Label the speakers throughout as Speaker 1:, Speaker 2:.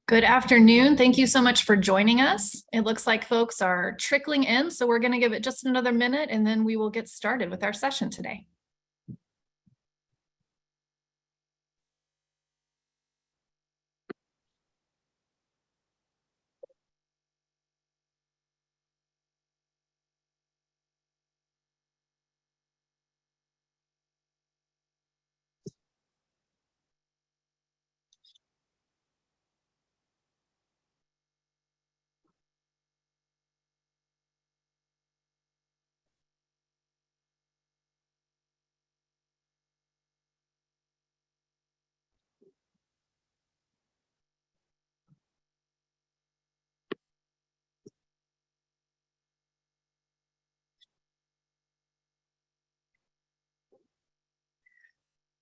Speaker 1: Good afternoon. Thank you so much for joining us. It looks like folks are trickling in, so we're going to give it just another minute and then we will get started with our session today.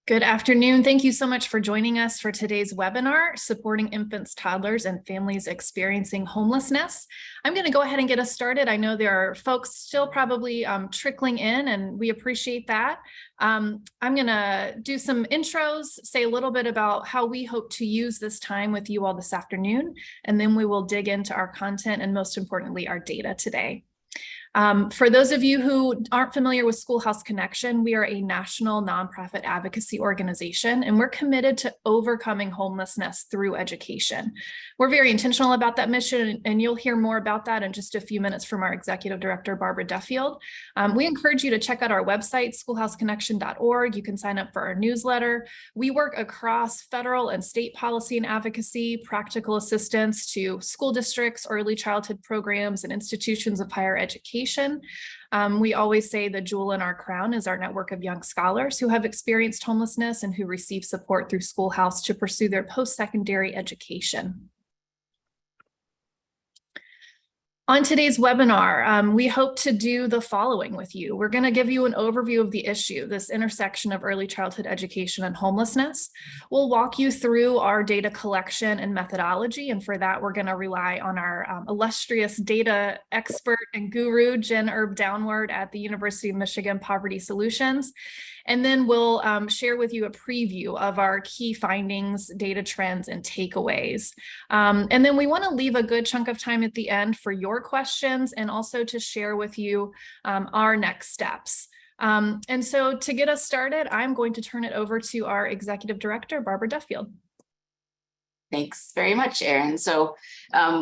Speaker 1: Good afternoon. Thank you so much for joining us for today's webinar, Supporting Infants, Toddlers, and Families Experiencing Homelessness. I'm going to go ahead and get us started. I know there are folks still probably trickling in, and we appreciate that. I'm going to do some intros, say a little bit about how we hope to use this time with you all this afternoon, and then we will dig into our content and most importantly, our data today. For those of you who aren't familiar with SchoolHouse Connection, we are a national nonprofit advocacy organization, and we're committed to overcoming homelessness through education. We're very intentional about that mission, and you'll hear more about that in just a few minutes from our executive director, Barbara Duffield. We encourage you to check out our website, schoolhouseconnection.org. You can sign up for our newsletter. We work across federal and state policy and advocacy, practical assistance to school districts, early childhood programs, and institutions of higher education. We always say the jewel in our crown is our network of young scholars who have experienced homelessness and who receive support through SchoolHouse to pursue their post-secondary education. On today's webinar, we hope to do the following with you. We're going to give you an overview of the issue, this intersection of early childhood education and homelessness. We'll walk you through our data collection and methodology, and for that, we're going to rely on our illustrious data expert and guru, Jen Erb-Downward at the University of Michigan Poverty Solutions. And then we'll share with you a preview of our key findings, data trends, and takeaways. And then we want to leave a good chunk of time at the end for your questions and also to share with you our next steps. And so to get us started, I'm going to turn it over to our executive director, Barbara Duffield.
Speaker 2: Thanks very much, Aaron. So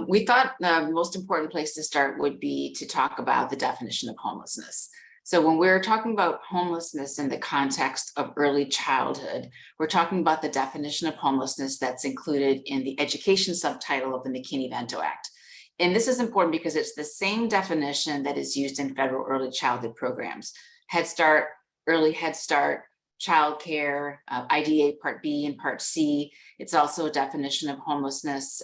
Speaker 2: we thought the most important place to start would be to talk about the definition of homelessness. So when we're talking about homelessness in the context of early childhood, we're talking about the definition of homelessness that's included in the education subtitle of the McKinney-Vento Act. And this is important because it's the same definition that is used in federal early childhood programs. Head Start, Early Head Start, Child Care, IDA Part B and Part C. It's also a definition of homelessness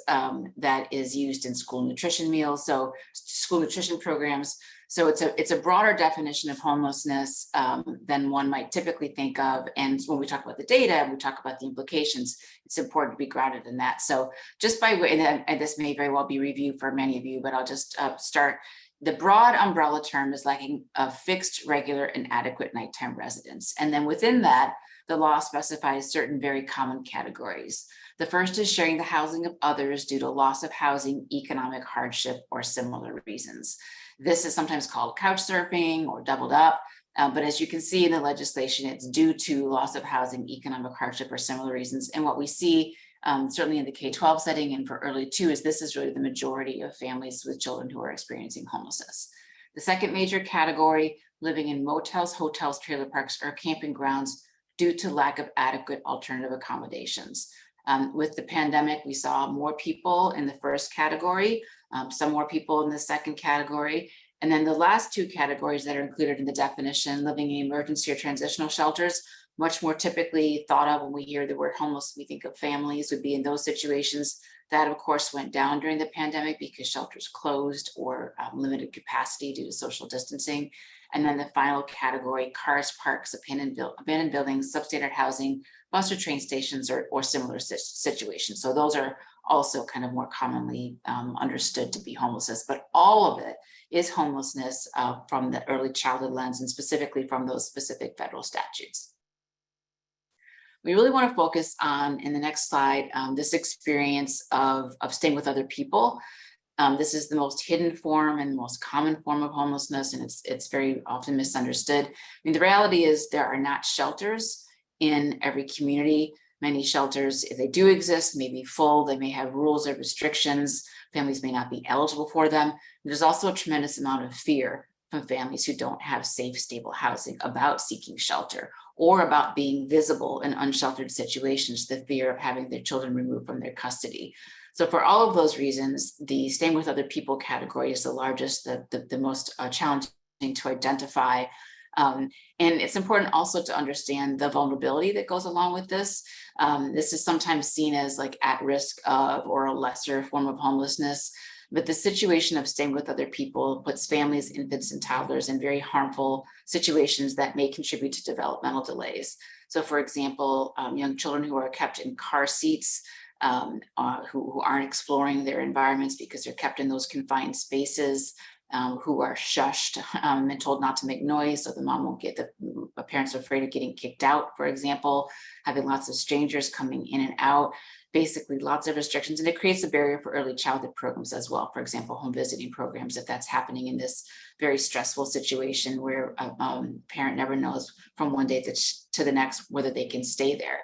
Speaker 2: that is used in school nutrition meals, so school nutrition programs. So it's a broader definition of homelessness than one might typically think of. And when we talk about the data, we talk about the implications, it's important to be grounded in that. So just by way, and this may very well be reviewed for many of you, but I'll just start. The broad umbrella term is lacking a fixed, regular, and adequate nighttime residence. And then within that, the law specifies certain very common categories. The first is sharing the housing of others due to loss of housing, economic hardship, or similar reasons. This is sometimes called couch surfing or doubled up, but as you can see in the legislation, it's due to loss of housing, economic hardship, or similar reasons. And what we see certainly in the K-12 setting and for early 2 is this is really the majority of families with children who are experiencing homelessness. The second major category, living in motels, hotels, trailer parks, or camping grounds due to lack of adequate alternative accommodations. With the pandemic, we saw more people in the first category, some more people in the second category. And then the last 2 categories that are included in the definition, living in emergency or transitional shelters, much more typically thought of when we hear the word homeless, we think of families would be in those situations. That, of course, went down during the pandemic because shelters closed or limited capacity due to social distancing. And then the final category, cars, parks, abandoned buildings, substandard housing, bus or train stations, or similar situations. So those are also kind of more commonly understood to be homelessness, but all of it is homelessness from the early childhood lens and specifically from those specific federal statutes. We really want to focus on, in the next slide, this experience of staying with other people. This is the most hidden form and the most common form of homelessness, and it's very often misunderstood. I mean, the reality is there are not shelters in every community. Many shelters, if they do exist, may be full. They may have rules or restrictions. Families may not be eligible for them. There's also a tremendous amount of fear from families who don't have safe, stable housing about seeking shelter or about being visible in unsheltered situations, the fear of having their children removed from their custody. So for all of those reasons, the staying with other people category is the largest, the most challenging to identify. And it's important also to understand the vulnerability that goes along with this. This is sometimes seen as like at risk of or a lesser form of homelessness, but the situation of staying with other people puts families, infants, and toddlers in very harmful situations that may contribute to developmental delays. So for example, young children who are kept in car seats, who aren't exploring their environments because they're kept in those confined spaces, who are shushed and told not to make noise so the mom won't get the parents are afraid of getting kicked out, for example, having lots of strangers coming in and out, basically lots of restrictions, and it creates a barrier for early childhood programs as well. For example, home visiting programs, if that's happening in this very stressful situation where a parent never knows from one day to the next whether they can stay there.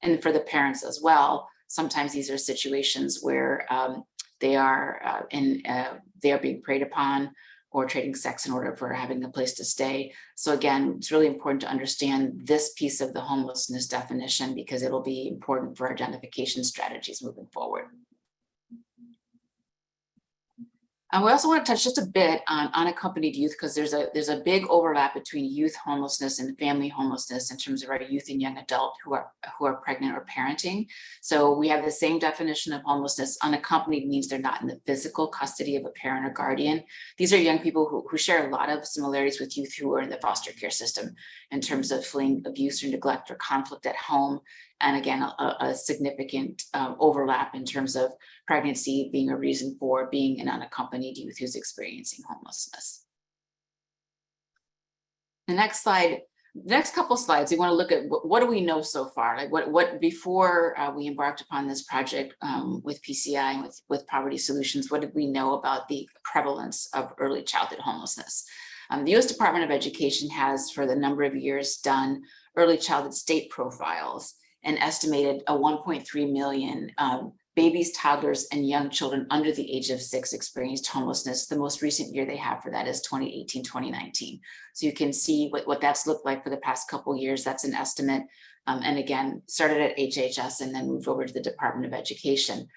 Speaker 2: And for the parents as well, sometimes these are situations where they are being preyed upon or trading sex in order for having a place to stay. So again, it's really important to understand this piece of the homelessness definition because it'll be important for identification strategies moving forward. And we also want to touch just a bit on unaccompanied youth because there's a big overlap between youth homelessness and family homelessness in terms of our youth and young adult who are pregnant or parenting. So we have the same definition of homelessness. Unaccompanied means they're not in the physical custody of a parent or guardian. These are young people who share a lot of similarities with youth who are in the foster care system in terms of fleeing abuse or neglect or conflict at home. And again, a significant overlap in terms of pregnancy being a reason for being an unaccompanied youth who's experiencing homelessness. The next slide, the next couple slides, we want to look at what do we know so far? Like what before we embarked upon this project with PCI and with Poverty Solutions, what did we know about the prevalence of early childhood homelessness? The U.S. Department of Education has, for the number of years, done early childhood state profiles and estimated a 1.3 million babies, toddlers, and young children under the age of 6 experienced homelessness. The most recent year they have for that is 2018, 2019. So you can see what that's looked like for the past couple of years. That's an estimate. And again, started at HHS and then moved over to the Department of Education.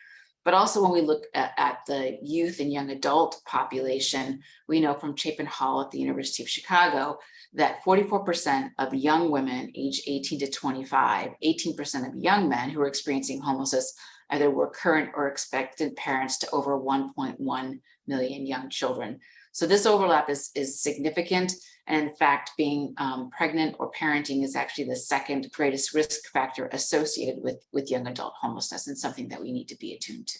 Speaker 2: But also when we look at the youth and young adult population, we know from Chapin Hall at the University of Chicago that 44% of young women age 18 to 25, 18% of young men who are experiencing homelessness either were current or expected parents to over 1.1 million young children. So this overlap is significant. And in fact, being pregnant or parenting is actually the second greatest risk factor associated with young adult homelessness and something that we need to be attuned to.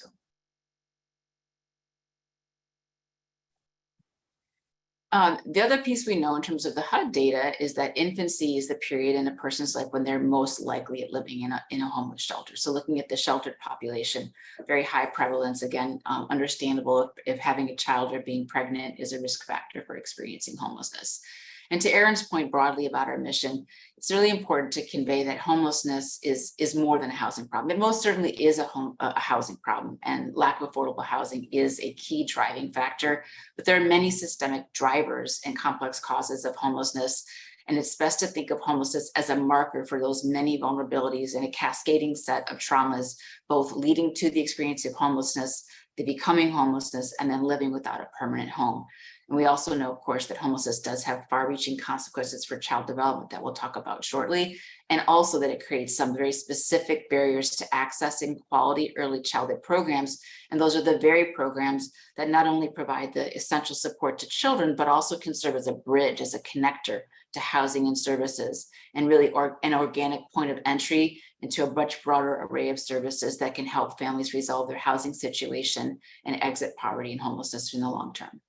Speaker 2: The other piece we know in terms of the HUD data is that infancy is the period in a person's life when they're most likely at living in a homeless shelter. So looking at the sheltered population, very high prevalence, again, understandable if having a child or being pregnant is a risk factor for experiencing homelessness. And to Aaron's point broadly about our mission, it's really important to convey that homelessness is more than a housing problem. It most certainly is a housing problem, and lack of affordable housing is a key driving factor. But there are many systemic drivers and complex causes of homelessness. And it's best to think of homelessness as a marker for those many vulnerabilities and a cascading set of traumas, both leading to the experience of homelessness, the becoming homelessness, and then living without a permanent home. And we also know, of course, that homelessness does have far-reaching consequences for child development that we'll talk about shortly, and also that it creates some very specific barriers to accessing quality early childhood programs. And those are the very programs that not only provide the essential support to children, but also can serve as a bridge, as a connector to housing and services, and really an organic point of entry into a much broader array of services that can help families resolve their housing situation and exit poverty and homelessness in the long term.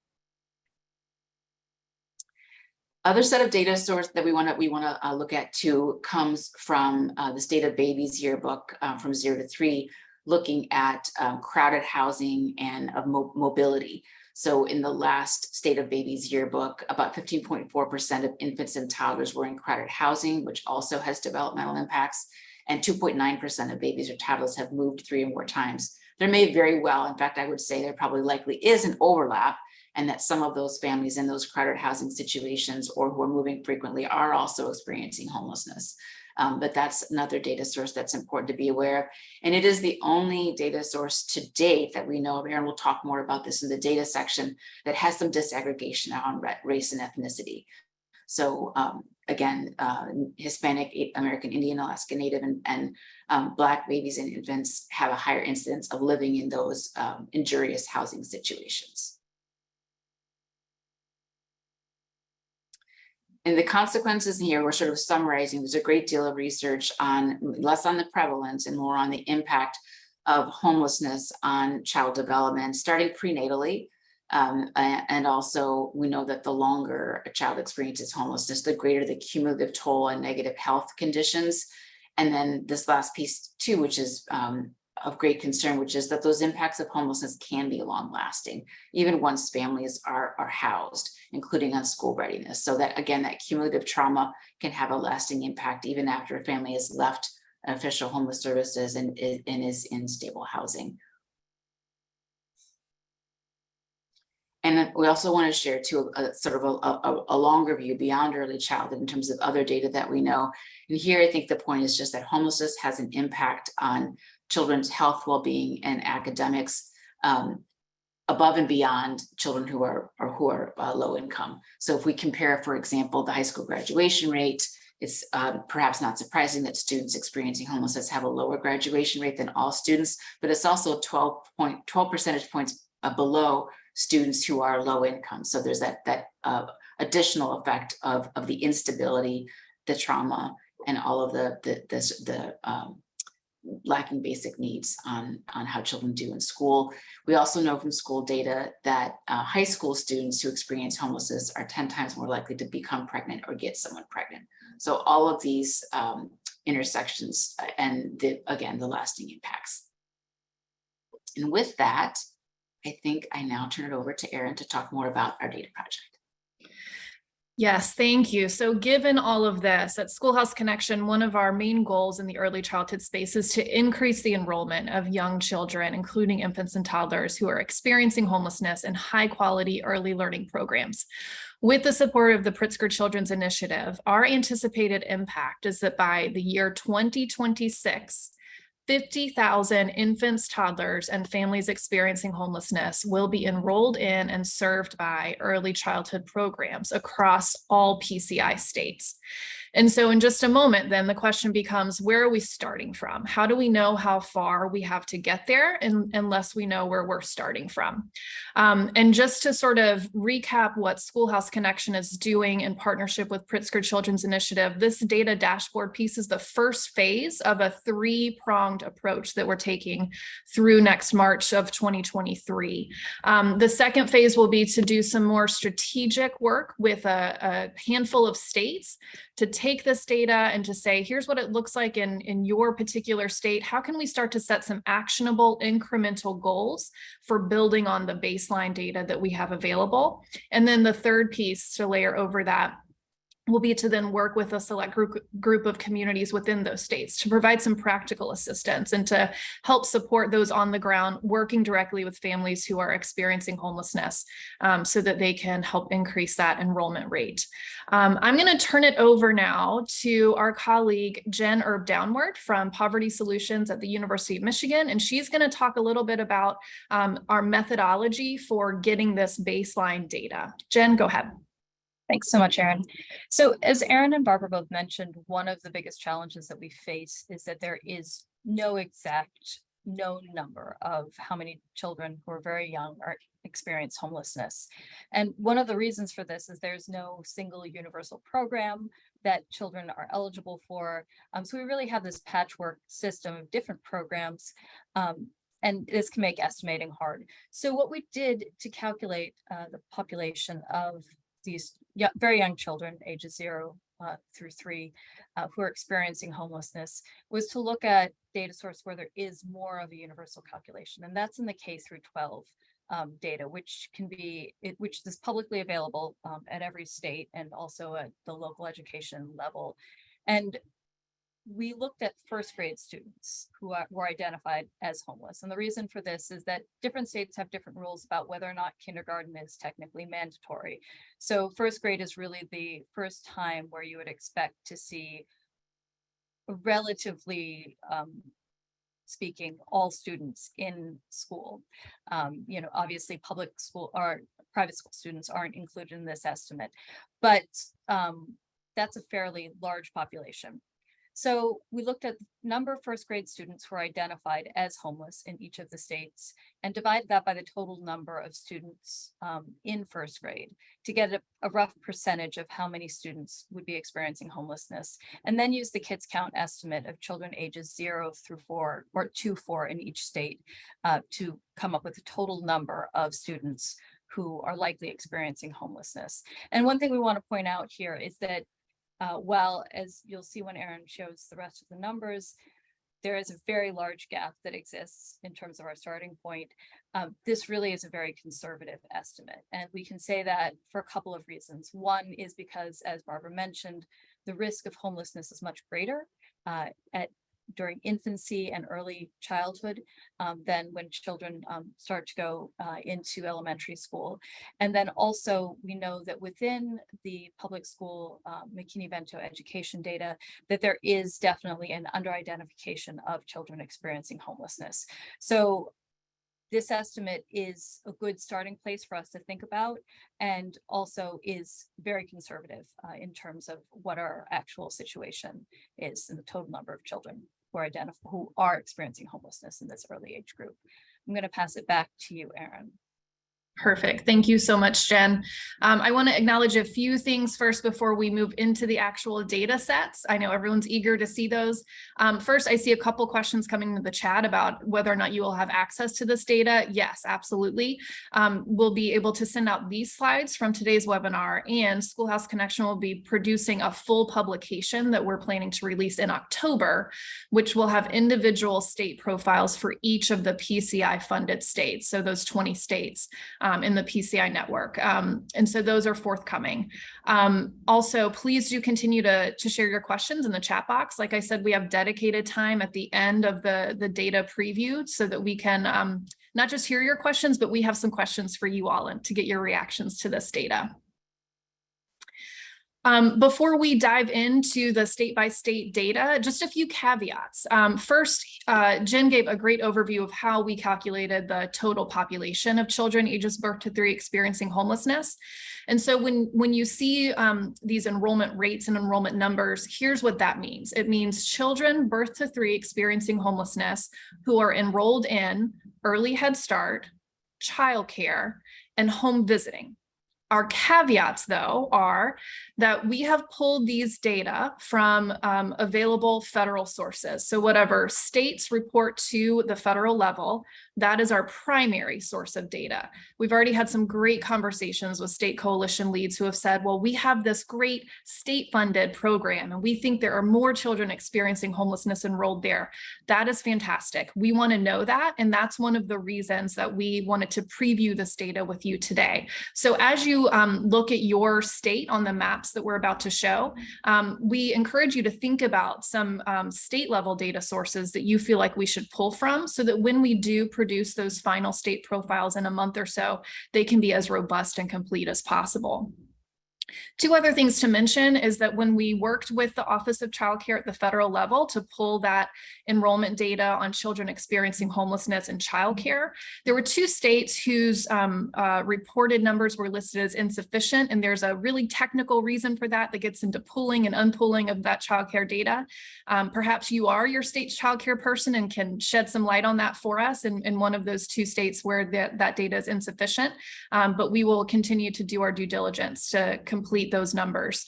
Speaker 2: Other set of data source that we want to look at too comes from the State of Babies yearbook from 0 to 3, looking at crowded housing and of mobility. So in the last State of Babies yearbook, about 15.4% of infants and toddlers were in crowded housing, which also has developmental impacts, and 2.9% of babies or toddlers have moved 3 or more times. There may very well, in fact, I would say there probably likely is an overlap, and that some of those families in those crowded housing situations or who are moving frequently are also experiencing homelessness. But that's another data source that's important to be aware of. And it is the only data source to date that we know of, Aaron will talk more about this in the data section, that has some disaggregation on race and ethnicity. So again, Hispanic, American Indian, Alaska Native, and Black babies and infants have a higher incidence of living in those injurious housing situations. And the consequences here, we're sort of summarizing, there's a great deal of research on, less on the prevalence and more on the impact of homelessness on child development, starting prenatally. And also we know that the longer a child experiences homelessness, the greater the cumulative toll and negative health conditions. And then this last piece too, which is of great concern, which is that those impacts of homelessness can be long lasting, even once families are housed, including on school readiness. So that, again, that cumulative trauma can have a lasting impact even after a family has left official homeless services and is in stable housing. And we also want to share too a sort of a longer view beyond early childhood in terms of other data that we know. And here I think the point is just that homelessness has an impact on children's health, well-being, and academics above and beyond children who are low income. So if we compare, for example, the high school graduation rate, it's perhaps not surprising that students experiencing homelessness have a lower graduation rate than all students, but it's also 12 percentage points below students who are low income. So there's that additional effect of the instability, the trauma, and all of the lacking basic needs on how children do in school. We also know from school data that high school students who experience homelessness are 10 times more likely to become pregnant or get someone pregnant. So all of these intersections and again, the lasting impacts. And with that, I think I now turn it over to Aaron to talk more about our data project.
Speaker 1: Yes, thank you. So given all of this, at SchoolHouse Connection, one of our main goals in the early childhood space is to increase the enrollment of young children, including infants and toddlers who are experiencing homelessness in high quality early learning programs. With the support of the Pritzker Children's Initiative, our anticipated impact is that by the year 2026, 50,000 infants, toddlers, and families experiencing homelessness will be enrolled in and served by early childhood programs across all PCI states. And so in just a moment, then the question becomes, where are we starting from? How do we know how far we have to get there unless we know where we're starting from? And just to sort of recap what SchoolHouse Connection is doing in partnership with Pritzker Children's Initiative, this data dashboard piece is the first phase of a 3-pronged approach that we're taking through next March of 2023. The second phase will be to do some more strategic work with a handful of states to take this data and to say, here's what it looks like in your particular state. How can we start to set some actionable incremental goals for building on the baseline data that we have available? And then the third piece to layer over that will be to then work with a select group of communities within those states to provide some practical assistance and to help support those on the ground working directly with families who are experiencing homelessness so that they can help increase that enrollment rate. I'm going to turn it over now to our colleague, Jen Erb-Downward from Poverty Solutions at the University of Michigan, and she's going to talk a little bit about our methodology for getting this baseline data. Jen, go ahead.
Speaker 3: Thanks so much, Aaron. So as Aaron and Barbara both mentioned, one of the biggest challenges that we face is that there is no exact known number of how many children who are very young experience homelessness. And one of the reasons for this is there's no single universal program that children are eligible for. So we really have this patchwork system of different programs, and this can make estimating hard. So what we did to calculate the population of these very young children, ages 0 through 3, who are experiencing homelessness, was to look at data source where there is more of a universal calculation, and that's in the K through 12 data, which is publicly available at every state and also at the local education level. And we looked at first grade students who were identified as homeless. And the reason for this is that different states have different rules about whether or not kindergarten is technically mandatory. So first grade is really the first time where you would expect to see relatively speaking, all students in school. Obviously public school or private school students aren't included in this estimate, but that's a fairly large population. So we looked at the number of first grade students who are identified as homeless in each of the states and divided that by the total number of students in first grade to get a rough percentage of how many students would be experiencing homelessness, and then use the kids count estimate of children ages 0 through 4 or to 4 in each state to come up with the total number of students who are likely experiencing homelessness. And one thing we want to point out here is that while, as you'll see when Aaron shows the rest of the numbers, there is a very large gap that exists in terms of our starting point. This really is a very conservative estimate. And we can say that for a couple of reasons. One is because, as Barbara mentioned, the risk of homelessness is much greater during infancy and early childhood than when children start to go into elementary school. And then also we know that within the public school McKinney-Vento education data, that there is definitely an under-identification of children experiencing homelessness. So this estimate is a good starting place for us to think about, and also is very conservative in terms of what our actual situation is in the total number of children who are experiencing homelessness in this early age group. I'm going to pass it back to you, Aaron.
Speaker 1: Perfect. Thank you so much, Jen. I want to acknowledge a few things first before we move into the actual data sets. I know everyone's eager to see those. First, I see a couple questions coming into the chat about whether or not you will have access to this data. Yes, absolutely. We'll be able to send out these slides from today's webinar, and SchoolHouse Connection will be producing a full publication that we're planning to release in October, which will have individual state profiles for each of the PCI funded states. So those 20 states. In the PCI network. And so those are forthcoming. Also, please do continue to share your questions in the chat box. Like I said, we have dedicated time at the end of the data preview so that we can not just hear your questions, but we have some questions for you all and to get your reactions to this data. Before we dive into the state-by-state data, just a few caveats. First, Jen gave a great overview of how we calculated the total population of children ages birth to 3 experiencing homelessness. And so when you see these enrollment rates and enrollment numbers, here's what that means. It means children birth to 3 experiencing homelessness who are enrolled in early Head Start, childcare, and home visiting. Our caveats, though, are that we have pulled these data from available federal sources. So whatever states report to the federal level, that is our primary source of data. We've already had some great conversations with state coalition leads who have said, well, we have this great state-funded program, and we think there are more children experiencing homelessness enrolled there. That is fantastic. We want to know that, and that's one of the reasons that we wanted to preview this data with you today. So as you look at your state on the maps that we're about to show, we encourage you to think about some state level data sources that you feel like we should pull from, so that when we do produce those final state profiles in a month or so, they can be as robust and complete as possible. 2 other things to mention is that when we worked with the Office of Child Care at the federal level to pull that enrollment data on children experiencing homelessness and childcare, there were 2 states whose reported numbers were listed as insufficient, and there's a really technical reason for that gets into pulling and unpulling of that childcare data. Perhaps you are your state's childcare person and can shed some light on that for us in one of those 2 states where that data is insufficient, but we will continue to do our due diligence to complete those numbers.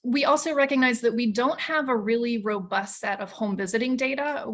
Speaker 1: We also recognize that we don't have a really robust set of home visiting data.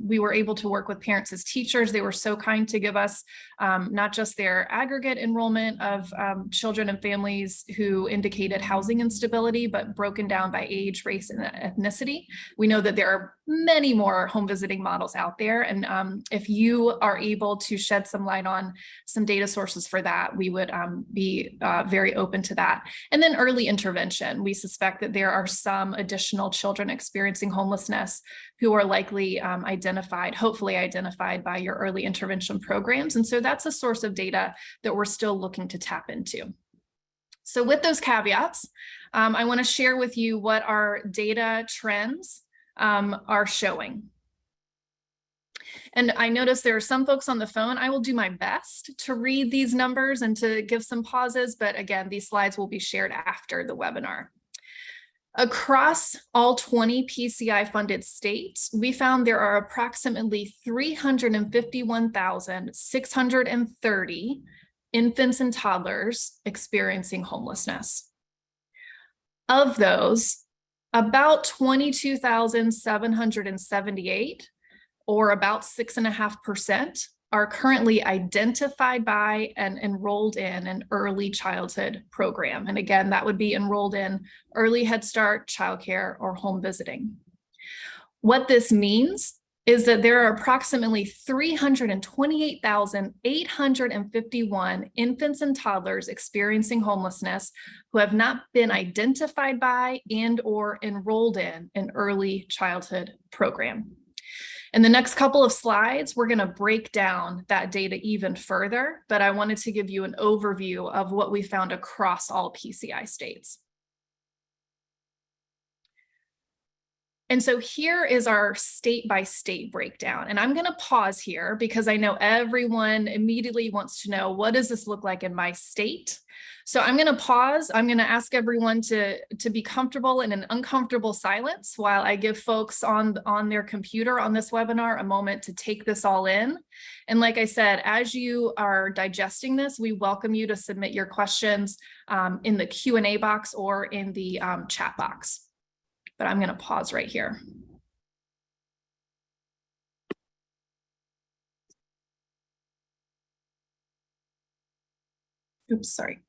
Speaker 1: We were able to work with parents as teachers. They were so kind to give us not just their aggregate enrollment of children and families who indicated housing instability, but broken down by age, race, and ethnicity. We know that there are many more home visiting models out there. And if you are able to shed some light on some data sources for that, we would be very open to that. And then early intervention. We suspect that there are some additional children experiencing homelessness who are likely identified, hopefully identified by your early intervention programs. And so that's a source of data that we're still looking to tap into. So with those caveats, I want to share with you what our data trends are showing. And I notice there are some folks on the phone. I will do my best to read these numbers and to give some pauses, but again, these slides will be shared after the webinar. Across all 20 PCI funded states, we found there are approximately 351,630 infants and toddlers experiencing homelessness. Of those, about 22,778, or about 6.5%, are currently identified by and enrolled in an early childhood program. And again, that would be enrolled in early Head Start, childcare, or home visiting. What this means is that there are approximately 328,851 infants and toddlers experiencing homelessness who have not been identified by and or enrolled in an early childhood program. In the next couple of slides, we're going to break down that data even further, but I wanted to give you an overview of what we found across all PCI states. And so here is our state-by-state breakdown. And I'm going to pause here because I know everyone immediately wants to know, what does this look like in my state? So I'm going to pause. I'm going to ask everyone to be comfortable in an uncomfortable silence while I give folks on their computer on this webinar a moment to take this all in. And like I said, as you are digesting this, we welcome you to submit your questions in the Q&A box or in the chat box. But I'm going to pause right here. Oops, sorry.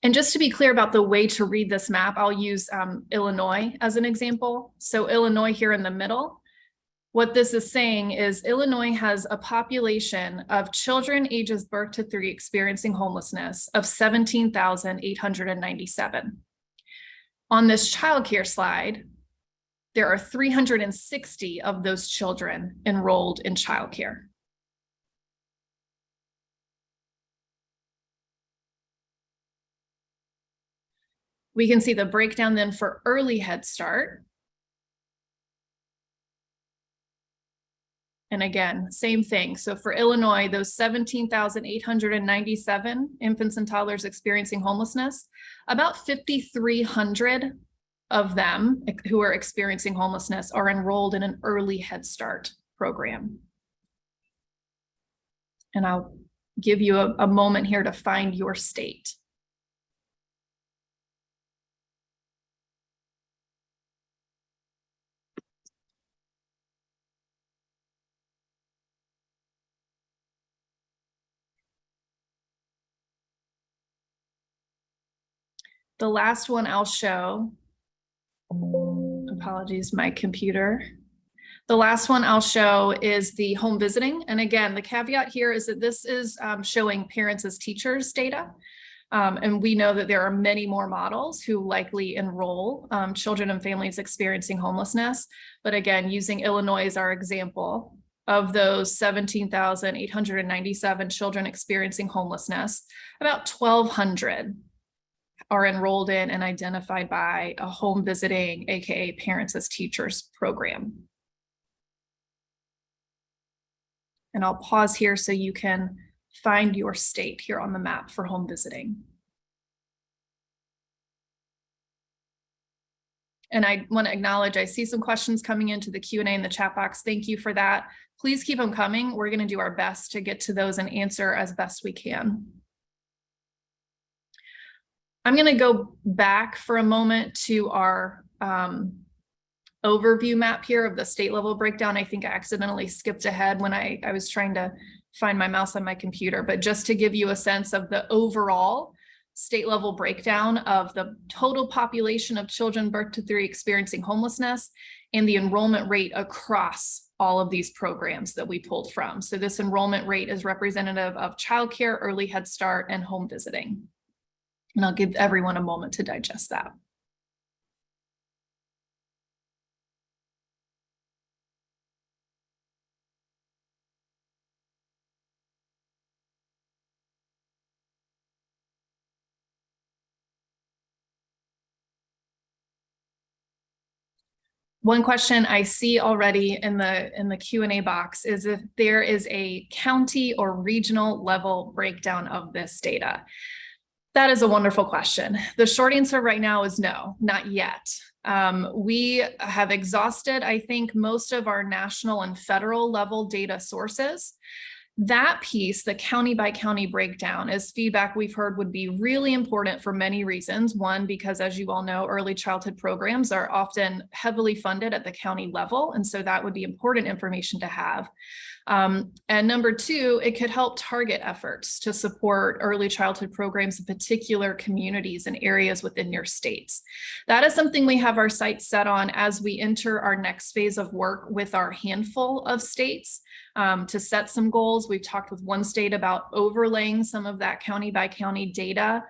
Speaker 1: And just to be clear about the way to read this map, I'll use Illinois as an example. So Illinois here in the middle. What this is saying is Illinois has a population of children ages birth to 3 experiencing homelessness of 17,897. On this childcare slide, there are 360 of those children enrolled in childcare. We can see the breakdown then for early Head Start. And again, same thing. So for Illinois, those 17,897 infants and toddlers experiencing homelessness, about 5,300 of them who are experiencing homelessness are enrolled in an early Head Start program. And I'll give you a moment here to find your state. The last one I'll show, apologies, my computer. The last one I'll show is the home visiting. And again, the caveat here is that this is showing parents as teachers data. And we know that there are many more models who likely enroll children and families experiencing homelessness. But again, using Illinois as our example, of those 17,897 children experiencing homelessness, about 1,200 are enrolled in and identified by a home visiting, AKA parents as teachers program. And I'll pause here so you can find your state here on the map for home visiting. And I want to acknowledge, I see some questions coming into the Q&A in the chat box. Thank you for that. Please keep them coming. We're going to do our best to get to those and answer as best we can. I'm going to go back for a moment to our overview map here of the state level breakdown. I think I accidentally skipped ahead when I was trying to find my mouse on my computer, but just to give you a sense of the overall state level breakdown of the total population of children birth to 3 experiencing homelessness and the enrollment rate across all of these programs that we pulled from. So this enrollment rate is representative of childcare, early Head Start, and home visiting. And I'll give everyone a moment to digest that. One question I see already in the Q&A box is if there is a county or regional level breakdown of this data. That is a wonderful question. The short answer right now is no, not yet. We have exhausted, I think, most of our national and federal level data sources. That piece, the county by county breakdown, is feedback we've heard would be really important for many reasons. One, because as you all know, early childhood programs are often heavily funded at the county level. And so that would be important information to have. And number two, it could help target efforts to support early childhood programs in particular communities and areas within your states. That is something we have our sights set on as we enter our next phase of work with our handful of states to set some goals. We've talked with one state about overlaying some of that county by county data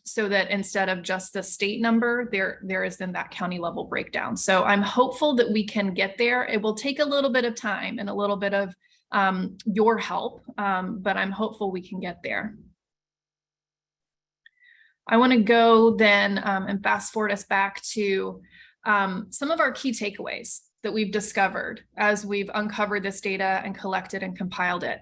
Speaker 1: so that instead of just the state number, there is then that county level breakdown. So I'm hopeful that we can get there. It will take a little bit of time and a little bit of your help, but I'm hopeful we can get there. I want to go then and fast forward us back to some of our key takeaways that we've discovered as we've uncovered this data and collected and compiled it.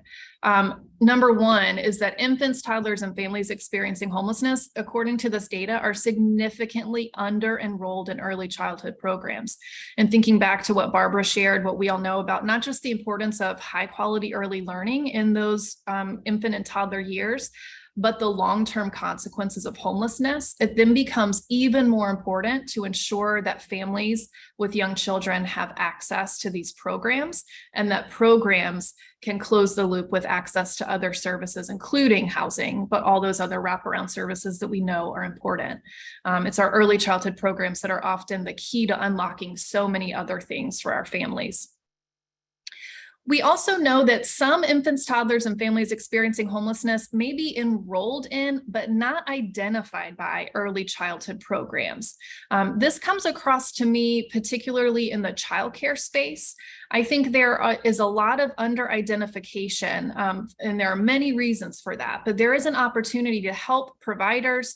Speaker 1: Number one is that infants, toddlers, and families experiencing homelessness, according to this data, are significantly under-enrolled in early childhood programs. And thinking back to what Barbara shared, what we all know about not just the importance of high-quality early learning in those infant and toddler years, but the long-term consequences of homelessness, it then becomes even more important to ensure that families with young children have access to these programs and that programs can close the loop with access to other services, including housing, but all those other wraparound services that we know are important. It's our early childhood programs that are often the key to unlocking so many other things for our families. We also know that some infants, toddlers, and families experiencing homelessness may be enrolled in, but not identified by early childhood programs. This comes across to me, particularly in the childcare space. I think there is a lot of under-identification, and there are many reasons for that, but there is an opportunity to help providers,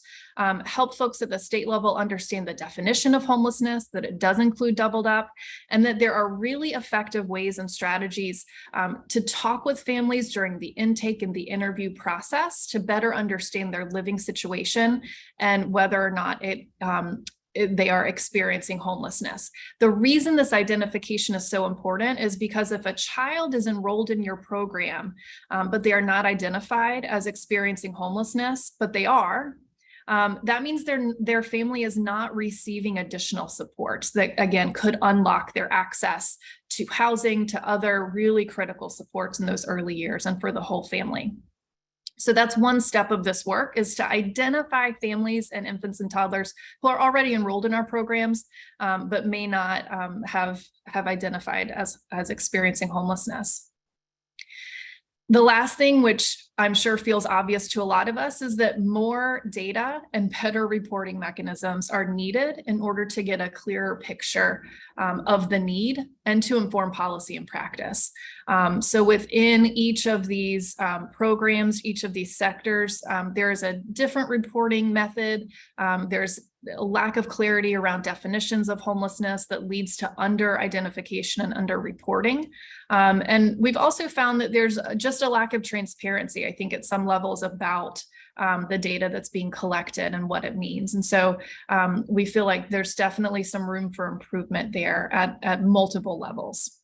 Speaker 1: help folks at the state level understand the definition of homelessness, that it does include doubled up, and that there are really effective ways and strategies to talk with families during the intake and the interview process to better understand their living situation and whether or not they are experiencing homelessness. The reason this identification is so important is because if a child is enrolled in your program, but they are not identified as experiencing homelessness, but they are, that means their family is not receiving additional supports that, again, could unlock their access to housing, to other really critical supports in those early years and for the whole family. So that's one step of this work, is to identify families and infants and toddlers who are already enrolled in our programs, but may not have identified as experiencing homelessness. The last thing, which I'm sure feels obvious to a lot of us, is that more data and better reporting mechanisms are needed in order to get a clearer picture of the need and to inform policy and practice. So within each of these programs, each of these sectors, there is a different reporting method. There's a lack of clarity around definitions of homelessness that leads to under-identification and under-reporting. And we've also found that there's just a lack of transparency, I think, at some levels about the data that's being collected and what it means. And so we feel like there's definitely some room for improvement there at multiple levels.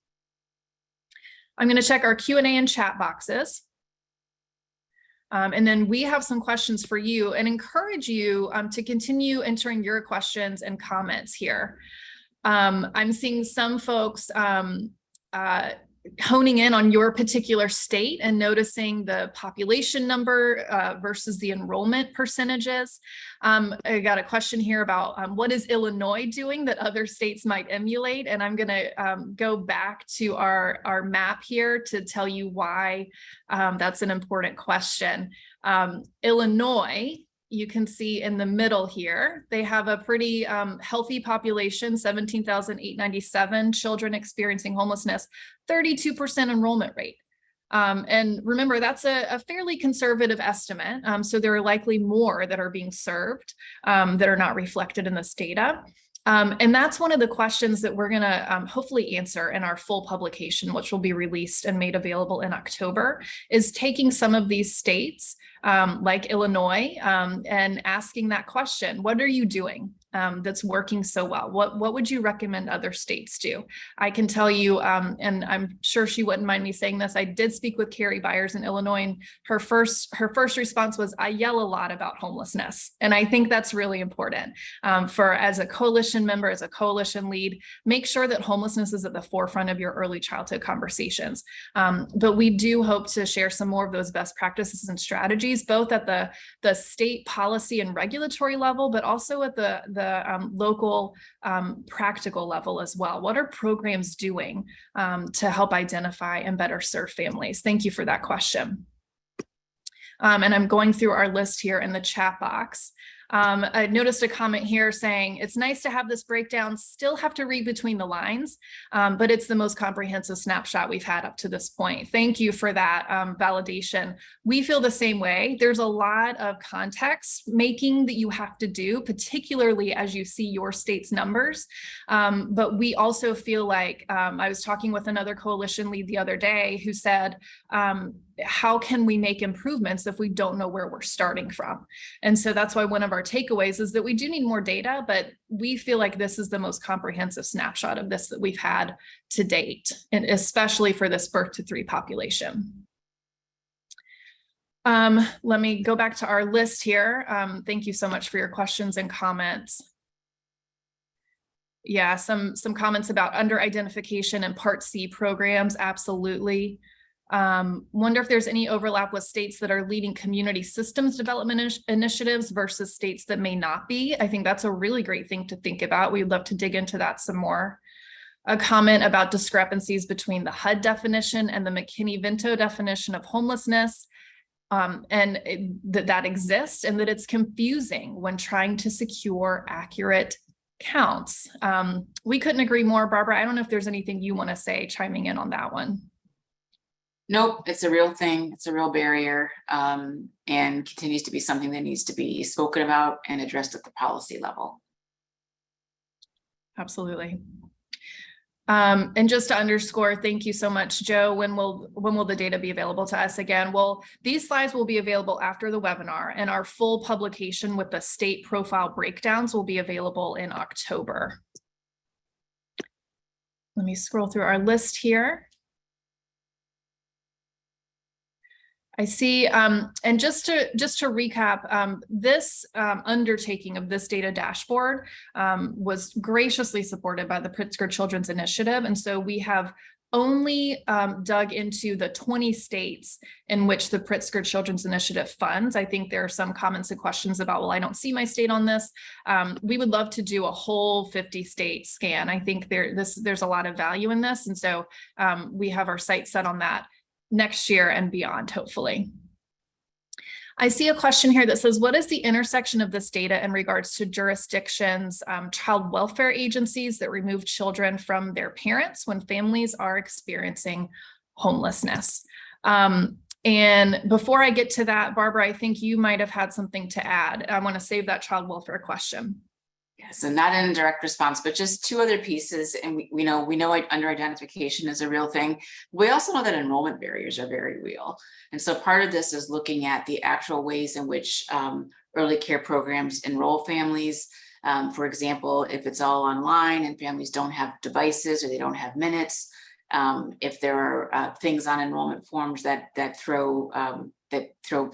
Speaker 1: I'm going to check our Q&A and chat boxes. And then we have some questions for you and encourage you to continue entering your questions and comments here. I'm seeing some folks honing in on your particular state and noticing the population number versus the enrollment percentages. I got a question here about what is Illinois doing that other states might emulate? And I'm going to go back to our map here to tell you why that's an important question. Illinois, you can see in the middle here, they have a pretty healthy population, 17,897 children experiencing homelessness, 32% enrollment rate. And remember, that's a fairly conservative estimate. So there are likely more that are being served that are not reflected in this data. And that's one of the questions that we're going to hopefully answer in our full publication, which will be released and made available in October, is taking some of these states like Illinois and asking that question. What are you doing that's working so well? What would you recommend other states do? I can tell you, and I'm sure she wouldn't mind me saying this, I did speak with Carrie Byers in Illinois, and her first response was, I yell a lot about homelessness. And I think that's really important for, as a coalition member, as a coalition lead, make sure that homelessness is at the forefront of your early childhood conversations. But we do hope to share some more of those best practices and strategies, both at the state policy and regulatory level, but also at the local practical level as well. What are programs doing to help identify and better serve families? Thank you for that question. And I'm going through our list here in the chat box. I noticed a comment here saying, it's nice to have this breakdown, still have to read between the lines, but it's the most comprehensive snapshot we've had up to this point. Thank you for that validation. We feel the same way. There's a lot of context making that you have to do, particularly as you see your state's numbers. But we also feel like, I was talking with another coalition lead the other day who said, how can we make improvements if we don't know where we're starting from? And so that's why one of our takeaways is that we do need more data, but we feel like this is the most comprehensive snapshot of this that we've had to date, and especially for this birth to 3 population. Let me go back to our list here. Thank you so much for your questions and comments. Yeah, some comments about under identification and Part C programs. Absolutely. Wonder if there's any overlap with states that are leading community systems development initiatives versus states that may not be. I think that's a really great thing to think about. We'd love to dig into that some more. A comment about discrepancies between the HUD definition and the McKinney-Vento definition of homelessness, and that exists, and that it's confusing when trying to secure accurate counts. We couldn't agree more. Barbara, I don't know if there's anything you want to say chiming in on that one.
Speaker 2: Nope, it's a real thing. It's a real barrier, and continues to be something that needs to be spoken about and addressed at the policy level.
Speaker 1: Absolutely. And just to underscore, thank you so much, Joe. When will the data be available to us again? Well, these slides will be available after the webinar, and our full publication with the state profile breakdowns will be available in October. Let me scroll through our list here. I see, and just to recap, this undertaking of this data dashboard was graciously supported by the Pritzker Children's Initiative. And so we have only dug into the 20 states in which the Pritzker Children's Initiative funds. I think there are some comments and questions about, well, I don't see my state on this. We would love to do a whole 50 state scan. I think there's a lot of value in this. And so we have our sights set on that next year and beyond, hopefully. I see a question here that says, what is the intersection of this data in regards to jurisdictions, child welfare agencies that remove children from their parents when families are experiencing homelessness? And before I get to that, Barbara, I think you might have had something to add. I want to save that child welfare question.
Speaker 2: Yeah, so not in a direct response, but just 2 other pieces. And we know under identification is a real thing. We also know that enrollment barriers are very real. And so part of this is looking at the actual ways in which early care programs enroll families. For example, if it's all online and families don't have devices or they don't have minutes, if there are things on enrollment forms that throw that throw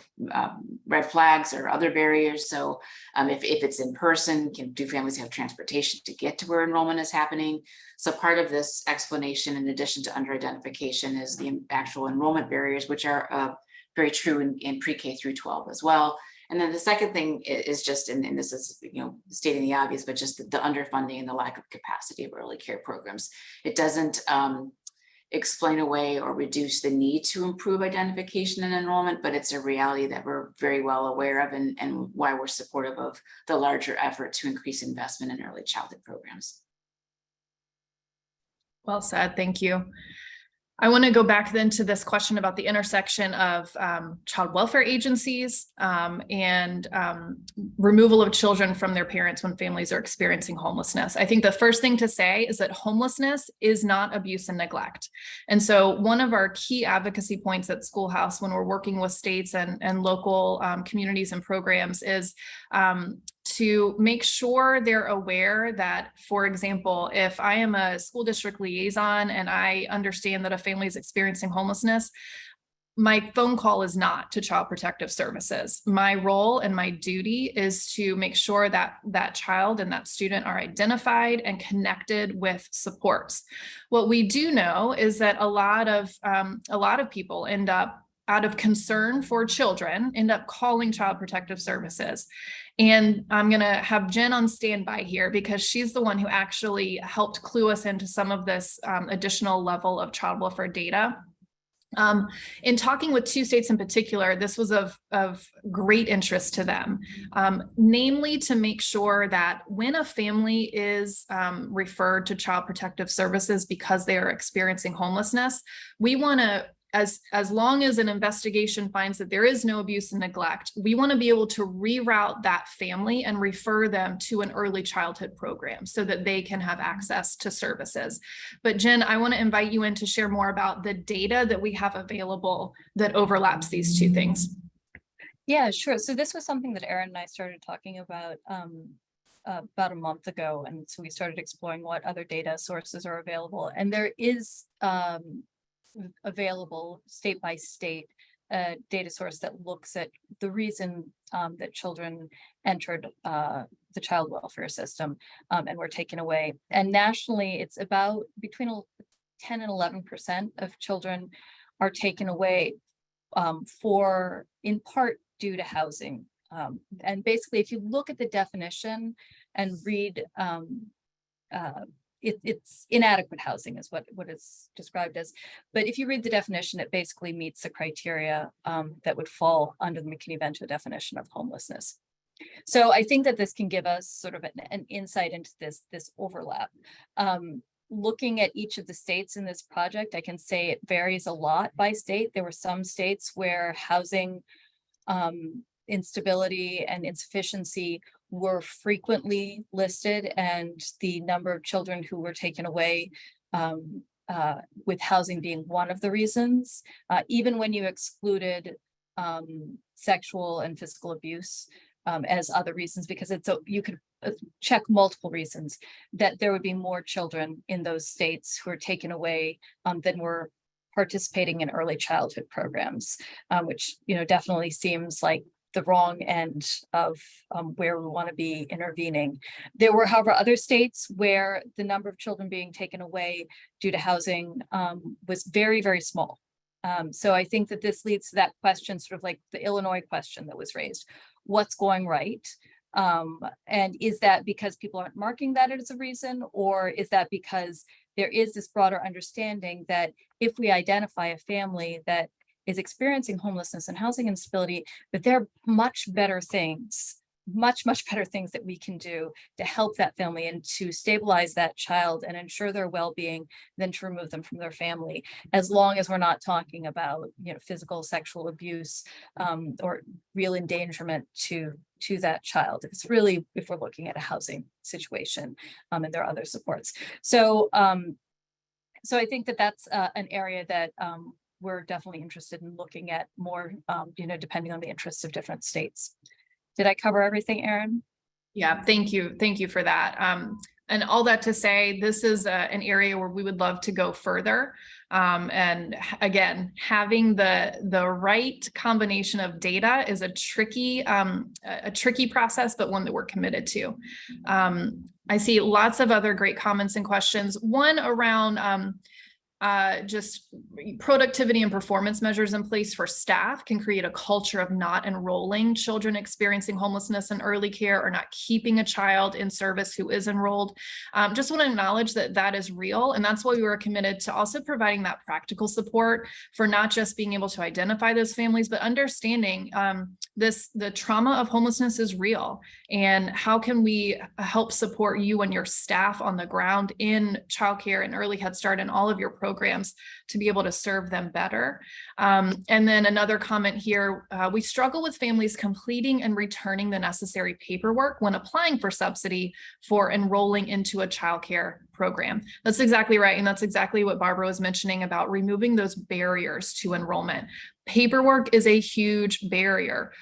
Speaker 2: red flags or other barriers. So if it's in person, do families have transportation to get to where enrollment is happening? So part of this explanation, in addition to under-identification, is the actual enrollment barriers, which are very true in pre-K through 12 as well. And then the second thing is just, and this is, stating the obvious, but just the underfunding and the lack of capacity of early care programs. It doesn't explain away or reduce the need to improve identification and enrollment, but it's a reality that we're very well aware of, and why we're supportive of the larger effort to increase investment in early childhood programs.
Speaker 1: Well said, thank you. I want to go back then to this question about the intersection of child welfare agencies and removal of children from their parents when families are experiencing homelessness. I think the first thing to say is that homelessness is not abuse and neglect. And so one of our key advocacy points at Schoolhouse when we're working with states and local communities and programs is to make sure they're aware that, for example, if I am a school district liaison and I understand that a family is experiencing homelessness, my phone call is not to Child Protective Services. My role and my duty is to make sure that that child and that student are identified and connected with supports. What we do know is that a lot of people end up, out of concern for children, end up calling Child Protective Services. And I'm going to have Jen on standby here because she's the one who actually helped clue us into some of this additional level of child welfare data. In talking with two states in particular, this was of great interest to them, namely to make sure that when a family is referred to Child Protective Services because they are experiencing homelessness, we want to, as long as an investigation finds that there is no abuse and neglect, we want to be able to reroute that family and refer them to an early childhood program so that they can have access to services. But Jen, I want to invite you in to share more about the data that we have available that overlaps these two things.
Speaker 3: Yeah, sure. So this was something that Aaron and I started talking about a month ago. And so we started exploring what other data sources are available. And there is available state by state data source that looks at the reason that children entered the child welfare system and were taken away. And nationally, it's about between 10 and 11% of children are taken away for, in part, due to housing. And basically, if you look at the definition and read it's inadequate housing is what it's described as. But if you read the definition, it basically meets the criteria that would fall under the McKinney-Vento definition of homelessness. So I think that this can give us sort of an insight into this overlap. Looking at each of the states in this project, I can say it varies a lot by state. There were some states where housing instability and insufficiency were frequently listed, and the number of children who were taken away with housing being one of the reasons, even when you excluded sexual and physical abuse as other reasons, because you could check multiple reasons that there would be more children in those states who are taken away than were participating in early childhood programs, which definitely seems like the wrong end of where we want to be intervening. There were, however, other states where the number of children being taken away due to housing was very, very small. So I think that this leads to that question, sort of like the Illinois question that was raised. What's going right? And is that because people aren't marking that as a reason, or is that because there is this broader understanding that if we identify a family that is experiencing homelessness and housing instability, that there are much better things that we can do to help that family and to stabilize that child and ensure their well-being than to remove them from their family, as long as we're not talking about physical, sexual abuse or real endangerment to that child. If we're looking at a housing situation and there are other supports. So I think that that's an area that we're definitely interested in looking at more, depending on the interests of different states. Did I cover everything, Aaron?
Speaker 1: Yeah, thank you. Thank you for that. And all that to say, this is an area where we would love to go further. And again, having the right combination of data is a tricky process, but one that we're committed to. I see lots of other great comments and questions. One around just productivity and performance measures in place for staff can create a culture of not enrolling children experiencing homelessness in early care, or not keeping a child in service who is enrolled. Just want to acknowledge that that is real. And that's why we were committed to also providing that practical support for not just being able to identify those families, but understanding the trauma of homelessness is real. And how can we help support you and your staff on the ground in childcare and early Head Start and all of your programs to be able to serve them better. And then another comment here, we struggle with families completing and returning the necessary paperwork when applying for subsidy for enrolling into a childcare program. That's exactly right. And that's exactly what Barbara was mentioning about removing those barriers to enrollment. Paperwork is a huge barrier.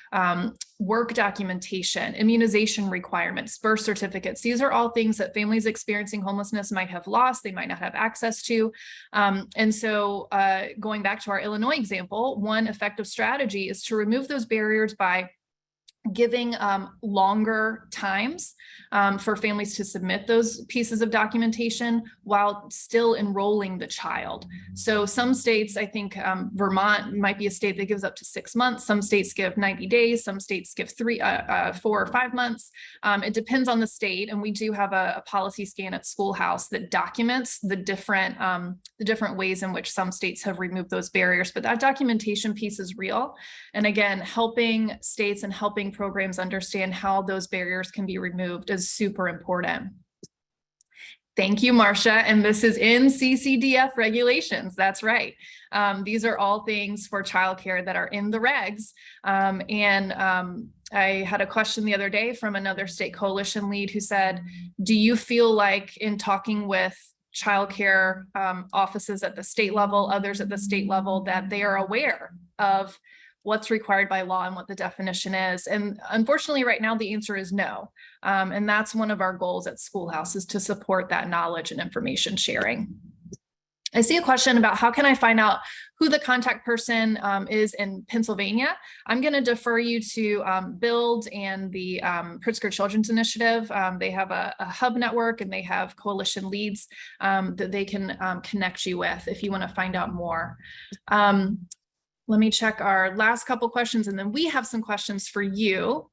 Speaker 1: Work documentation, immunization requirements, birth certificates. These are all things that families experiencing homelessness might have lost, they might not have access to. And so going back to our Illinois example, one effective strategy is to remove those barriers by giving longer times for families to submit those pieces of documentation while still enrolling the child. So some states, I think Vermont might be a state that gives up to 6 months. Some states give 90 days. Some states give 4 or 5 months. It depends on the state. And we do have a policy scan at SchoolHouse that documents the different ways in which some states have removed those barriers. But that documentation piece is real. And again, helping states and helping programs understand how those barriers can be removed is super important. Thank you, Marcia. And this is in CCDF regulations. That's right. These are all things for childcare that are in the regs. I had a question the other day from another state coalition lead who said, do you feel like in talking with childcare offices at the state level, others at the state level, that they are aware of what's required by law and what the definition is? And unfortunately, right now, the answer is no. And that's one of our goals at SchoolHouse, is to support that knowledge and information sharing. I see a question about how can I find out who the contact person is in Pennsylvania. I'm going to defer you to Build and the Pritzker Children's Initiative. They have a hub network, and they have coalition leads that they can connect you with if you want to find out more. Let me check our last couple questions, and then we have some questions for you.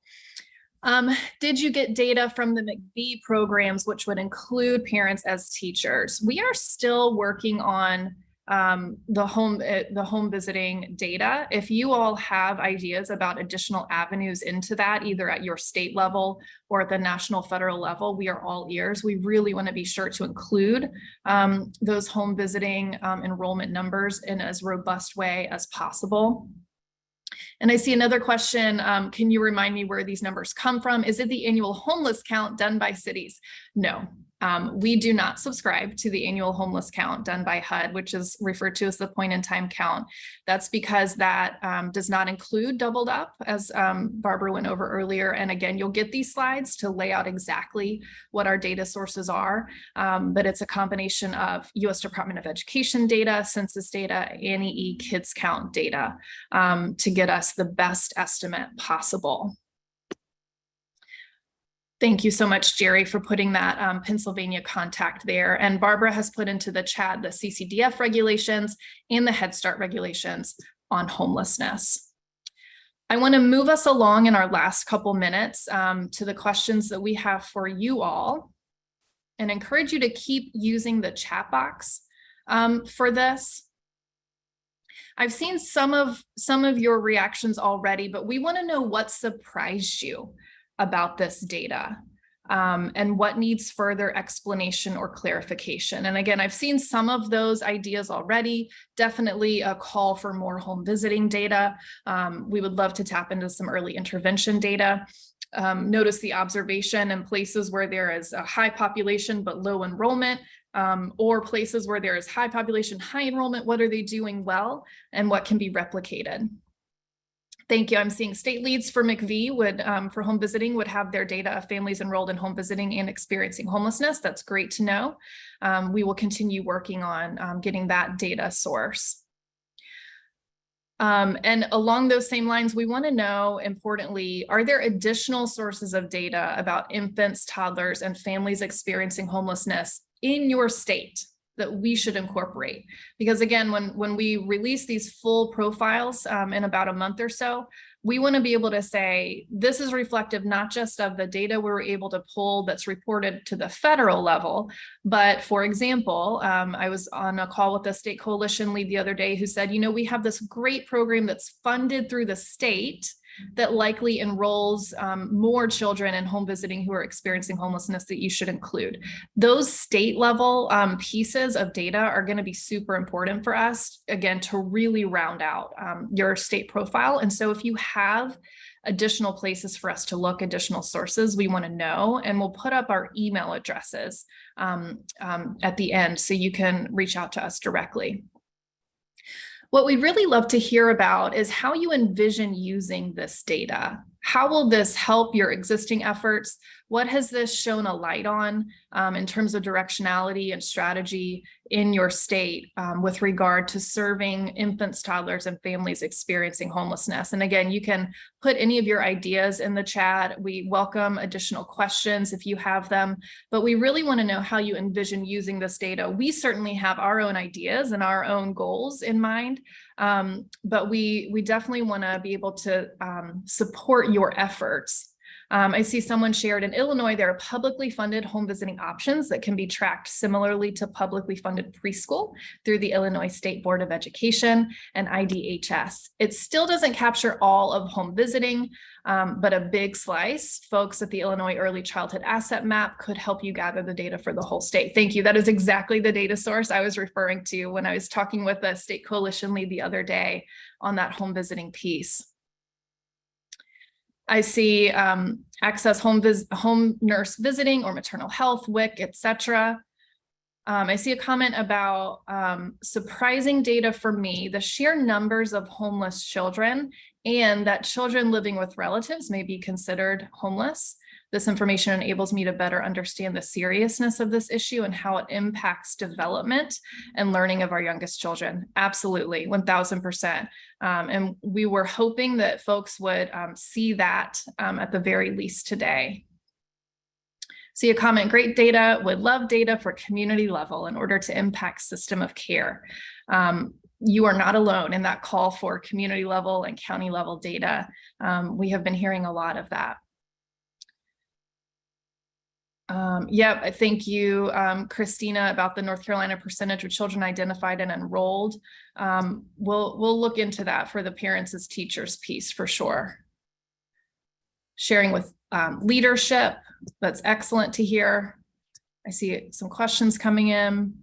Speaker 1: Did you get data from the McVie programs, which would include parents as teachers? We are still working on the home visiting data. If you all have ideas about additional avenues into that, either at your state level or at the national federal level, we are all ears. We really want to be sure to include those home visiting enrollment numbers in as robust way as possible. And I see another question. Can you remind me where these numbers come from? Is it the annual homeless count done by cities? No. We do not subscribe to the annual homeless count done by HUD, which is referred to as the point in time count. That's because that does not include doubled up, as Barbara went over earlier. And again, you'll get these slides to lay out exactly what our data sources are, but it's a combination of U.S. Department of Education data, census data, ANE kids count data to get us the best estimate possible. Thank you so much, Jerry, for putting that Pennsylvania contact there. And Barbara has put into the chat the CCDF regulations and the Head Start regulations on homelessness. I want to move us along in our last couple minutes to the questions that we have for you all, and encourage you to keep using the chat box for this. I've seen some of your reactions already, but we want to know what surprised you about this data and what needs further explanation or clarification. And again, I've seen some of those ideas already. Definitely a call for more home visiting data. We would love to tap into some early intervention data. Notice the observation in places where there is a high population but low enrollment, or places where there is high population, high enrollment. What are they doing well, and what can be replicated? Thank you. I'm seeing state leads for McV would, for home visiting, would have their data of families enrolled in home visiting and experiencing homelessness. That's great to know. We will continue working on getting that data source. And along those same lines, we want to know, importantly, are there additional sources of data about infants, toddlers, and families experiencing homelessness in your state that we should incorporate? Because again, when we release these full profiles in about a month or so, we want to be able to say, this is reflective not just of the data we were able to pull that's reported to the federal level, but for example, I was on a call with a state coalition lead the other day who said, we have this great program that's funded through the state that likely enrolls more children in home visiting who are experiencing homelessness that you should include. Those state level pieces of data are going to be super important for us, again, to really round out your state profile. And so if you have additional places for us to look, additional sources, we want to know, and we'll put up our email addresses at the end so you can reach out to us directly. What we'd really love to hear about is how you envision using this data. How will this help your existing efforts? What has this shown a light on in terms of directionality and strategy in your state with regard to serving infants, toddlers, and families experiencing homelessness? And again, you can put any of your ideas in the chat. We welcome additional questions if you have them, but we really want to know how you envision using this data. We certainly have our own ideas and our own goals in mind, but we definitely want to be able to support your efforts. I see someone shared in Illinois, there are publicly funded home visiting options that can be tracked similarly to publicly funded preschool through the Illinois State Board of Education and IDHS. It still doesn't capture all of home visiting, but a big slice. Folks at the Illinois Early Childhood Asset Map could help you gather the data for the whole state. Thank you. That is exactly the data source I was referring to when I was talking with a state coalition lead the other day on that home visiting piece. I see access home nurse visiting or maternal health, WIC, etc. I see a comment about surprising data for me, the sheer numbers of homeless children and that children living with relatives may be considered homeless. This information enables me to better understand the seriousness of this issue and how it impacts development and learning of our youngest children. Absolutely, 1000%. And we were hoping that folks would see that at the very least today. See a comment, great data, would love data for community level in order to impact system of care. You are not alone in that call for community level and county level data. We have been hearing a lot of that. Yep, thank you, Christina, about the North Carolina percentage of children identified and enrolled. We'll look into that for the parents as teachers piece for sure. Sharing with leadership, that's excellent to hear. I see some questions coming in.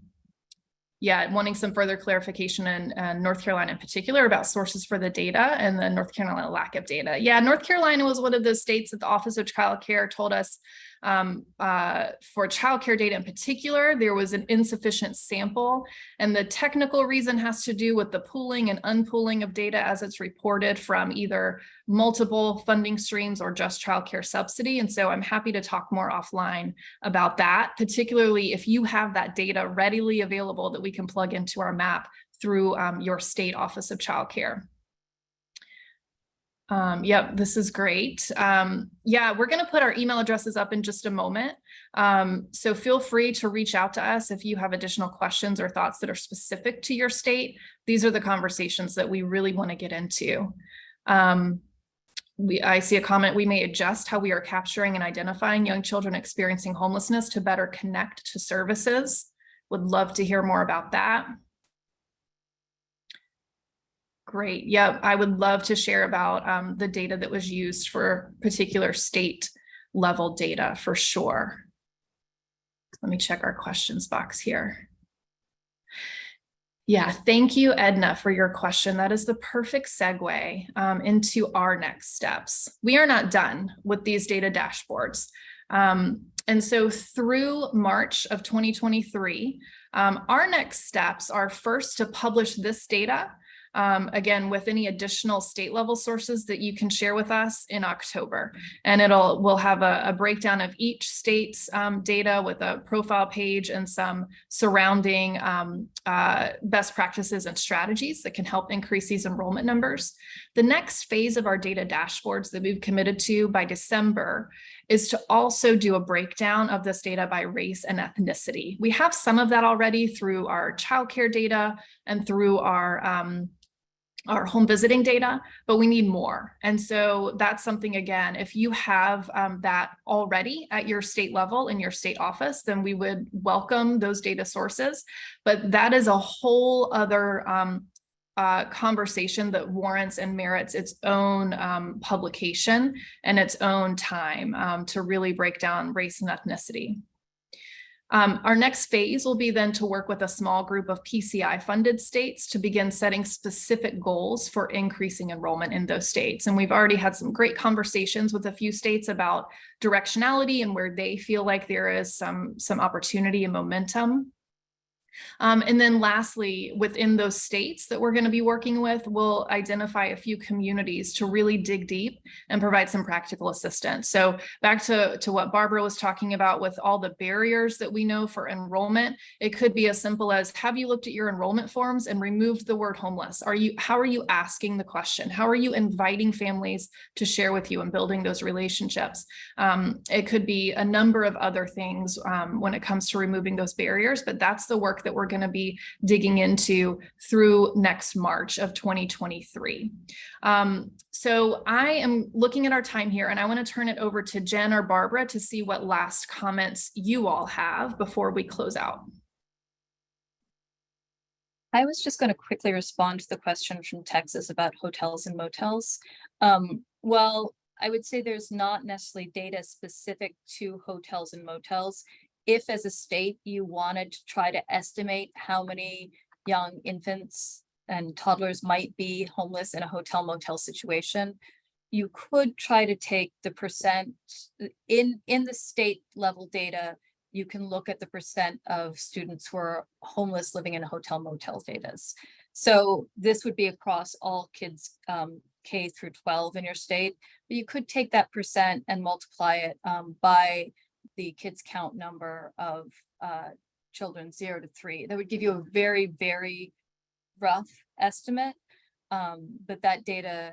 Speaker 1: Yeah, wanting some further clarification in North Carolina in particular about sources for the data and the North Carolina lack of data. Yeah, North Carolina was one of those states that the Office of Child Care told us for child care data in particular, there was an insufficient sample. And the technical reason has to do with the pooling and unpooling of data as it's reported from either multiple funding streams or just child care subsidy. And so I'm happy to talk more offline about that, particularly if you have that data readily available that we can plug into our map through your state Office of Child Care. Yep, this is great. Yeah, we're going to put our email addresses up in just a moment. So feel free to reach out to us if you have additional questions or thoughts that are specific to your state. These are the conversations that we really want to get into. I see a comment, we may adjust how we are capturing and identifying young children experiencing homelessness to better connect to services. Would love to hear more about that. Great. Yep. I would love to share about the data that was used for particular state level data for sure. Let me check our questions box here. Yeah, thank you, Edna, for your question. That is the perfect segue into our next steps. We are not done with these data dashboards. And so through March of 2023, our next steps are first to publish this data again, with any additional state level sources that you can share with us in October. And we'll have a breakdown of each state's data with a profile page and some surrounding best practices and strategies that can help increase these enrollment numbers. The next phase of our data dashboards that we've committed to by December is to also do a breakdown of this data by race and ethnicity. We have some of that already through our childcare data and through our home visiting data, but we need more. And so that's something, again, if you have that already at your state level in your state office, then we would welcome those data sources. But that is a whole other conversation that warrants and merits its own publication and its own time to really break down race and ethnicity. Our next phase will be then to work with a small group of PCI funded states to begin setting specific goals for increasing enrollment in those states. And we've already had some great conversations with a few states about directionality and where they feel like there is some opportunity and momentum. And then lastly, within those states that we're going to be working with, we'll identify a few communities to really dig deep and provide some practical assistance. So back to what Barbara was talking about with all the barriers that we know for enrollment, it could be as simple as, have you looked at your enrollment forms and removed the word homeless? How are you asking the question? How are you inviting families to share with you and building those relationships? It could be a number of other things when it comes to removing those barriers, but that's the work that we're going to be digging into through next March of 2023. So I am looking at our time here and I want to turn it over to Jen or Barbara to see what last comments you all have before we close out.
Speaker 3: I was just going to quickly respond to the question from Texas about hotels and motels. Well, I would say there's not necessarily data specific to hotels and motels. If as a state you wanted to try to estimate how many young infants and toddlers might be homeless in a hotel motel situation, you could try to take the percent in the state level data. You can look at the percent of students who are homeless living in hotel motel data. So this would be across all kids K through 12 in your state, but you could take that percent and multiply it by the kids count number of children 0 to 3. That would give you a very, very rough estimate, but that data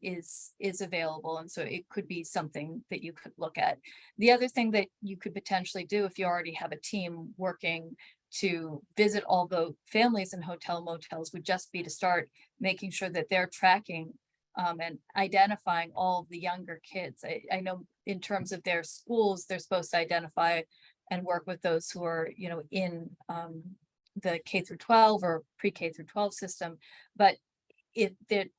Speaker 3: is available, and so it could be something that you could look at. The other thing that you could potentially do if you already have a team working to visit all the families in hotel motels would just be to start making sure that they're tracking and identifying all of the younger kids. I know in terms of their schools, they're supposed to identify and work with those who are, in the K through 12 or pre-K through 12 system. But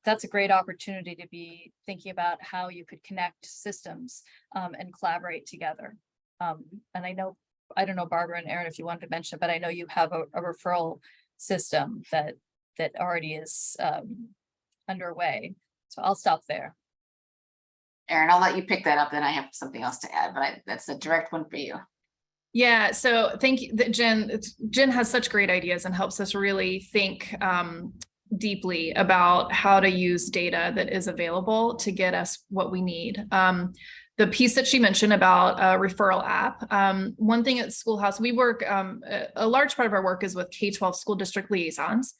Speaker 3: that's a great opportunity to be thinking about how you could connect systems and collaborate together. And I don't know, Barbara and Aaron, if you wanted to mention, but I know you have a referral system that already is underway. So I'll stop there.
Speaker 2: Aaron, I'll let you pick that up. Then I have something else to add, but that's a direct one for you.
Speaker 1: Yeah, so thank you, Jen. Jen has such great ideas and helps us really think deeply about how to use data that is available to get us what we need. The piece that she mentioned about a referral app, one thing at SchoolHouse, we work, a large part of our work is with K-12 school district liaisons.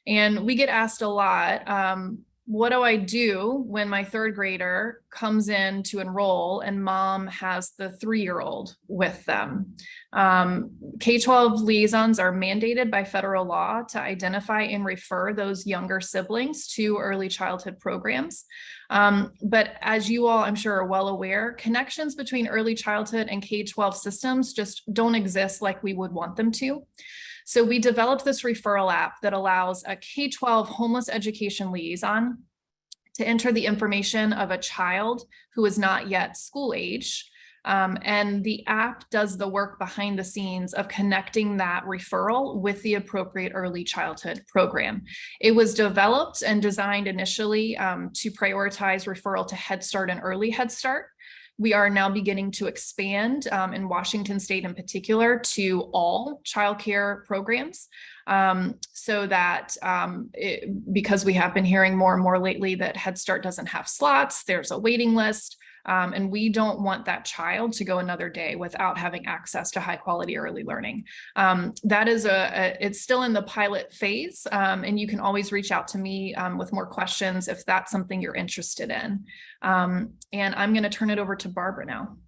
Speaker 1: And we get asked a lot, what do I do when my third grader comes in to enroll and mom has the 3-year-old with them? K-12 liaisons are mandated by federal law to identify and refer those younger siblings to early childhood programs. But as you all, I'm sure, are well aware, connections between early childhood and K-12 systems just don't exist like we would want them to. So we developed this referral app that allows a K-12 homeless education liaison to enter the information of a child who is not yet school age. And the app does the work behind the scenes of connecting that referral with the appropriate early childhood program. It was developed and designed initially to prioritize referral to Head Start and Early Head Start. We are now beginning to expand in Washington State in particular to all childcare programs. So that because we have been hearing more and more lately that Head Start doesn't have slots, there's a waiting list. And we don't want that child to go another day without having access to high quality early learning. That is it's still in the pilot phase, and you can always reach out to me with more questions if that's something you're interested in. And I'm going to turn it over to Barbara now.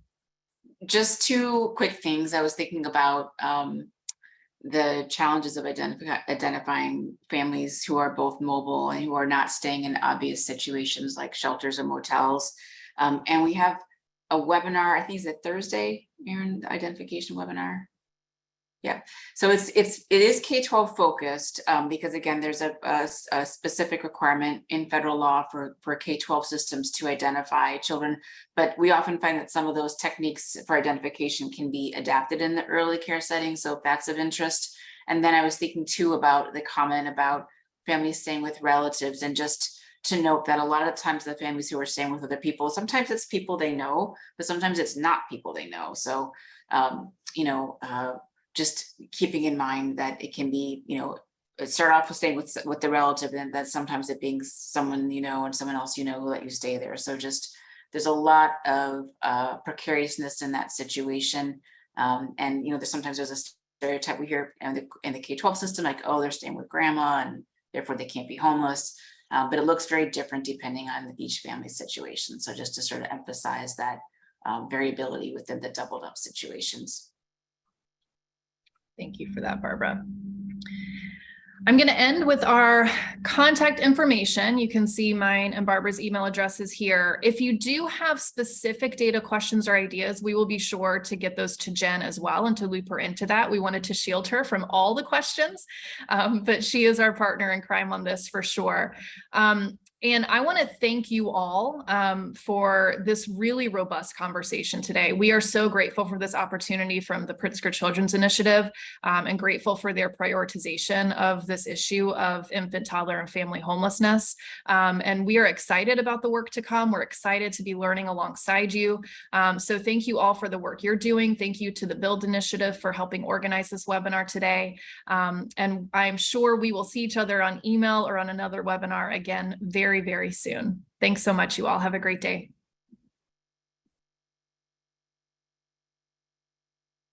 Speaker 2: Just two quick things I was thinking about. The challenges of identifying families who are both mobile and who are not staying in obvious situations like shelters or motels. And we have a webinar, I think it's a Thursday, Aaron, the identification webinar. Yeah, so it is K-12 focused because again, there's a specific requirement in federal law for K-12 systems to identify children, but we often find that some of those techniques for identification can be adapted in the early care setting. So if that's of interest. And then I was thinking too about the comment about families staying with relatives, and just to note that a lot of times the families who are staying with other people, sometimes it's people they know, but sometimes it's not people they know. So, just keeping in mind that it can be, start off with staying with the relative, and that sometimes it being someone and someone else who let you stay there. So just there's a lot of precariousness in that situation, and there's a stereotype we hear in the K-12 system, like, oh, they're staying with grandma and therefore they can't be homeless, but it looks very different depending on each family's situation. So just to sort of emphasize that variability within the doubled up situations.
Speaker 1: Thank you for that, Barbara. I'm going to end with our contact information. You can see mine and Barbara's email addresses here. If you do have specific data questions or ideas, we will be sure to get those to Jen as well and to loop her into that. We wanted to shield her from all the questions, but she is our partner in crime on this for sure. And I want to thank you all for this really robust conversation today. We are so grateful for this opportunity from the Pritzker Children's Initiative, and grateful for their prioritization of this issue of infant, toddler, and family homelessness. And we are excited about the work to come. We're excited to be learning alongside you. So thank you all for the work you're doing. Thank you to the Build Initiative for helping organize this webinar today. And I'm sure we will see each other on email or on another webinar again very, very soon. Thanks so much, you all. Have a great day.